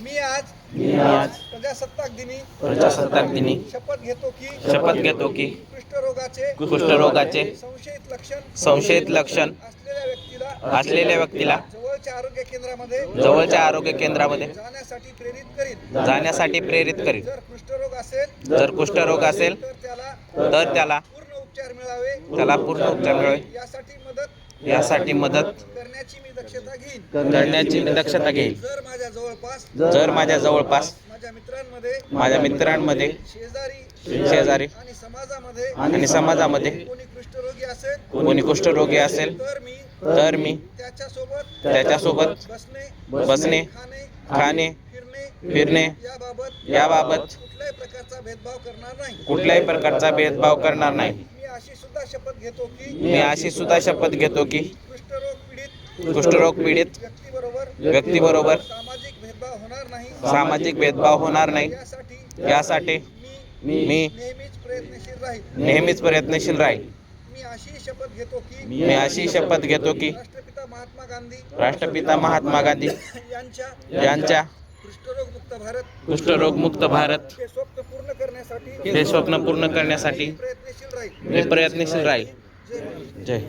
मी आज प्रजासत्ताक दिनी शपथ घेतो की कुष्ठरोगाचे संशयित लक्षण असलेल्या व्यक्तीला जवळच्या आरोग्य केंद्रामध्ये जाण्यासाठी प्रेरित करीन. जर कुष्ठरोग असेल तर त्याला पूर्ण उपचार मिळावे यासाठी मदत करण्याची मी दक्षता घेईन. जर माझ्या जवळपास माझ्या मित्रांमध्ये शेजारी आणि समाजामध्ये कोणी कुष्ठरोगी असेल तर मी त्याच्यासोबत बसणे, खाणे, फिरणे याबाबत कुठल्याही प्रकारचा भेदभाव करणार नाही. मी अशी सुद्धा शपथ घेतो की कुष्ठरोग पीडित व्यक्तीबरोबर सामाजिक भेदभाव होणार नाही यासाठी मी नेहमीच प्रयत्नशील राहील. मी अशी शपथ घेतो की राष्ट्रपिता महात्मा गांधी यांच्या कुष्ठरोगमुक्त भारत हे स्वप्न पूर्ण करण्यासाठी मी प्रयत्नशील राहील. जय